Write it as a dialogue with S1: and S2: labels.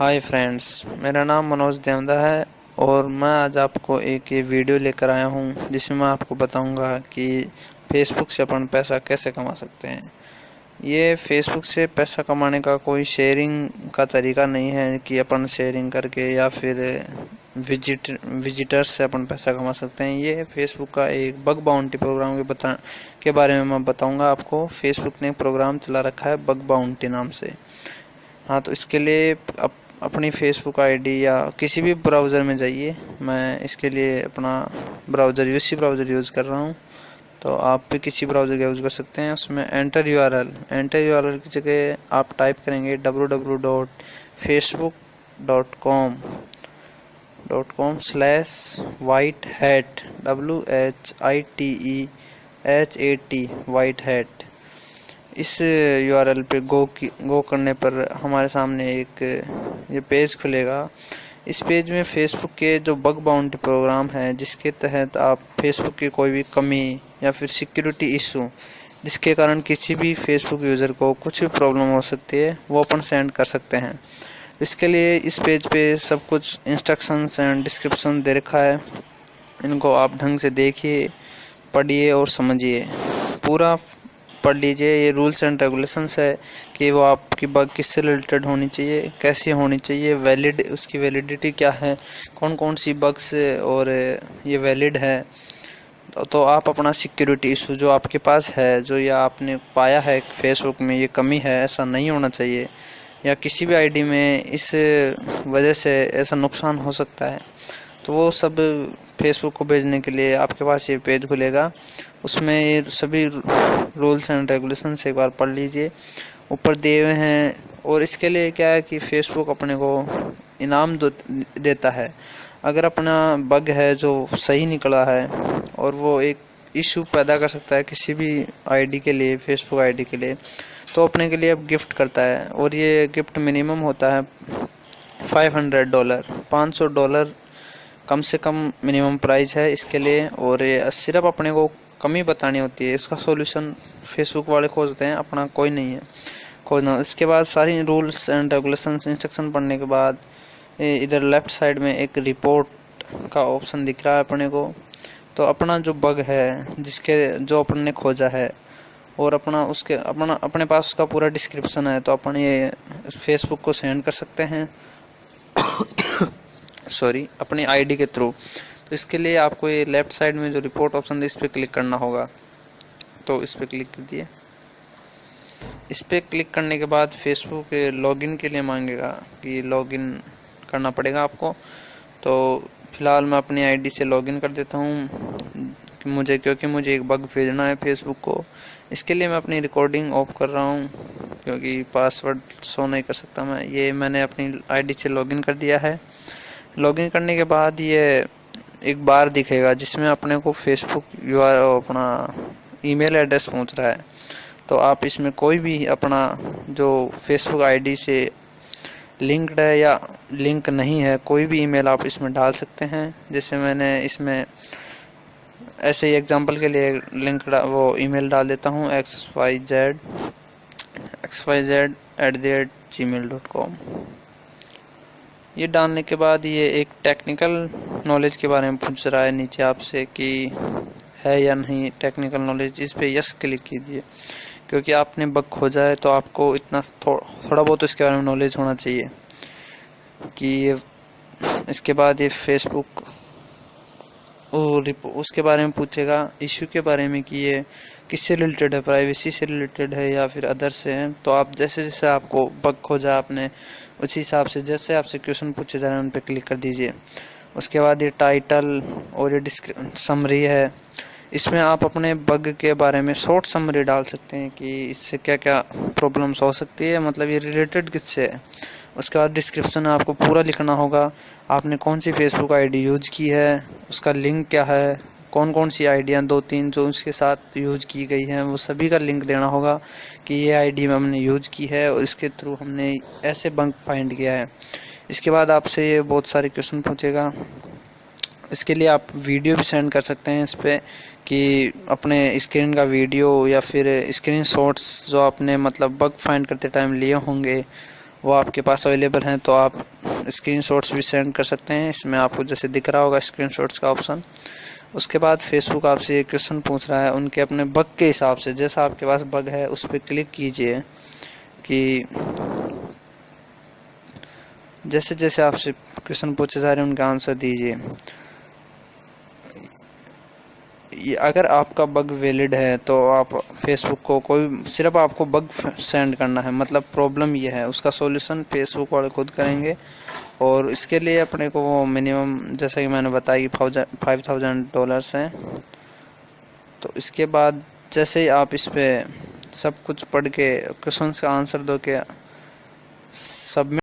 S1: Hi friends, मेरा नाम मनोज देवदा है और मैं आज आपको एक ये वीडियो लेकर आया हूँ जिसमें मैं आपको बताऊंगा कि फेसबुक से अपन पैसा कैसे कमा सकते हैं। ये फेसबुक से पैसा कमाने का कोई शेयरिंग का तरीका नहीं है कि अपन शेयरिंग करके या फिर विजिटर्स से अपन पैसा कमा सकते हैं। ये फेसबुक का एक बग बाउंटी प्रोग्राम के बारे में मैं बताऊंगा आपको। फेसबुक ने एक प्रोग्राम चला रखा है बग बाउंटी नाम से। हाँ, तो इसके लिए अपनी फेसबुक आईडी या किसी भी ब्राउज़र में जाइए। मैं इसके लिए अपना ब्राउज़र यूज़ कर रहा हूँ, तो आप भी किसी ब्राउज़र का यूज़ कर सकते हैं। उसमें एंटर यूआरएल की जगह आप टाइप करेंगे www.facebook.com/whitehat WHITEHAT white hat। इस यूआरएल पे गो करने पर हमारे सामने एक ये पेज खुलेगा। इस पेज में फेसबुक के जो बग बाउंटी प्रोग्राम है, जिसके तहत आप फेसबुक की कोई भी कमी या फिर सिक्योरिटी इशू जिसके कारण किसी भी फेसबुक यूज़र को कुछ भी प्रॉब्लम हो सकती है, वो अपन सेंड कर सकते हैं। इसके लिए इस पेज पे सब कुछ इंस्ट्रक्शंस एंड डिस्क्रिप्शन दे रखा है। इनको आप ढंग से देखिए, पढ़िए और समझिए, पूरा पढ़ लीजिए। ये रूल्स एंड रेगुलेशंस है कि वो आपकी बग किससे रिलेटेड होनी चाहिए, कैसे होनी चाहिए, उसकी वैलिडिटी क्या है, कौन कौन सी बग्स और ये वैलिड है। तो आप अपना सिक्योरिटी इशू जो आपके पास है, जो या आपने पाया है फेसबुक में ये कमी है, ऐसा नहीं होना चाहिए, या किसी भी आईडी में इस वजह से ऐसा नुकसान हो सकता है, तो वो सब फेसबुक को भेजने के लिए आपके पास ये पेज खुलेगा। उसमें ये सभी रूल्स एंड रेगुलेशंस एक बार पढ़ लीजिए, ऊपर दिए हुए हैं। और इसके लिए क्या है कि फेसबुक अपने को इनाम देता है अगर अपना बग है जो सही निकला है, और वो एक इशू पैदा कर सकता है किसी भी आईडी के लिए, फेसबुक आईडी के लिए, तो अपने के लिए अब गिफ्ट करता है। और ये गिफ्ट मिनिमम होता है $500, $500 कम से कम मिनिमम प्राइस है इसके लिए। और ये सिर्फ अपने को कमी बतानी होती है, इसका सॉल्यूशन फेसबुक वाले खोजते हैं, अपना कोई नहीं है खोजना। इसके बाद सारी रूल्स एंड रेगुलेशंस इंस्ट्रक्शन पढ़ने के बाद इधर लेफ्ट साइड में एक रिपोर्ट का ऑप्शन दिख रहा है अपने को। तो अपना जो बग है जो अपन ने खोजा है, और अपने पास उसका पूरा डिस्क्रिप्शन है, तो अपन ये फेसबुक को सेंड कर सकते हैं अपनी आईडी के थ्रू। तो इसके लिए आपको ये लेफ्ट साइड में जो रिपोर्ट ऑप्शन है, इस पर क्लिक करना होगा। तो इस पर क्लिक कर दिए। इस पर क्लिक करने के बाद फेसबुक लॉगिन के लिए मांगेगा कि लॉगिन करना पड़ेगा आपको। तो फिलहाल मैं अपनी आईडी से लॉगिन कर देता हूँ क्योंकि मुझे एक बग भेजना है फेसबुक को। इसके लिए मैं अपनी रिकॉर्डिंग ऑफ कर रहा हूँ क्योंकि पासवर्ड शो नहीं कर सकता मैं। मैंने अपनी आईडी से लॉगिन कर दिया है। लॉगिन करने के बाद ये एक बार दिखेगा जिसमें अपने को फेसबुक अपना ईमेल एड्रेस पहुंच रहा है। तो आप इसमें कोई भी अपना जो फेसबुक आईडी से लिंक्ड है या लिंक नहीं है, कोई भी ईमेल आप इसमें डाल सकते हैं। जैसे मैंने इसमें ऐसे ही एग्जांपल के लिए वो ईमेल डाल देता हूँ xyz@gmail.com। ये डालने के बाद ये एक टेक्निकल नॉलेज के बारे में पूछ रहा है नीचे आपसे कि है या नहीं टेक्निकल नॉलेज। इस पे यस क्लिक कीजिए, क्योंकि आपने बग खोजा है तो आपको इतना थोड़ा बहुत इसके बारे में नॉलेज होना चाहिए कि ये। इसके बाद ये फेसबुक उसके बारे में पूछेगा, इश्यू के बारे में, कि ये किससे रिलेटेड है, प्राइवेसी से रिलेटेड है या फिर अदर से है। तो आप जैसे जैसे आपको बग खोजा आपने, उसी हिसाब से जैसे आपसे क्वेश्चन पूछे जा रहे हैं उन पर क्लिक कर दीजिए। उसके बाद ये टाइटल और ये समरी है। इसमें आप अपने बग के बारे में शॉर्ट समरी डाल सकते हैं कि इससे क्या क्या प्रॉब्लम्स हो सकती है, मतलब ये रिलेटेड किससे है। उसके बाद डिस्क्रिप्शन आपको पूरा लिखना होगा, आपने कौन सी फेसबुक आईडी यूज की है, उसका लिंक क्या है, कौन कौन सी आईडियाँ 2-3 जो उसके साथ यूज की गई हैं, वो सभी का लिंक देना होगा कि ये आईडी में हमने यूज की है और इसके थ्रू हमने ऐसे बग फाइंड किया है। इसके बाद आपसे ये बहुत सारे क्वेश्चन पूछेगा। इसके लिए आप वीडियो भी सेंड कर सकते हैं इस पर, कि अपने स्क्रीन का वीडियो या फिर स्क्रीन शॉट्स जो आपने मतलब बग फाइंड करते टाइम लिए होंगे, वो आपके पास अवेलेबल हैं तो आप स्क्रीनशॉट्स भी सेंड कर सकते हैं। इसमें आपको जैसे दिख रहा होगा स्क्रीनशॉट्स का ऑप्शन। उसके बाद फेसबुक आपसे एक क्वेश्चन पूछ रहा है उनके अपने बग के हिसाब से, जैसा आपके पास बग है उस पर क्लिक कीजिए कि जैसे जैसे आपसे क्वेश्चन पूछे जा रहे हैं उनका आंसर दीजिए। ये अगर आपका बग वैलिड है तो आप फेसबुक को कोई सिर्फ आपको बग सेंड करना है, मतलब प्रॉब्लम ये है, उसका सॉल्यूशन फेसबुक वाले खुद करेंगे। और इसके लिए अपने को वो मिनिमम जैसा कि मैंने बताया कि $5,000 हैं। तो इसके बाद जैसे ही आप इस पे सब कुछ पढ़ के क्वेश्चन का आंसर दो के सबमिट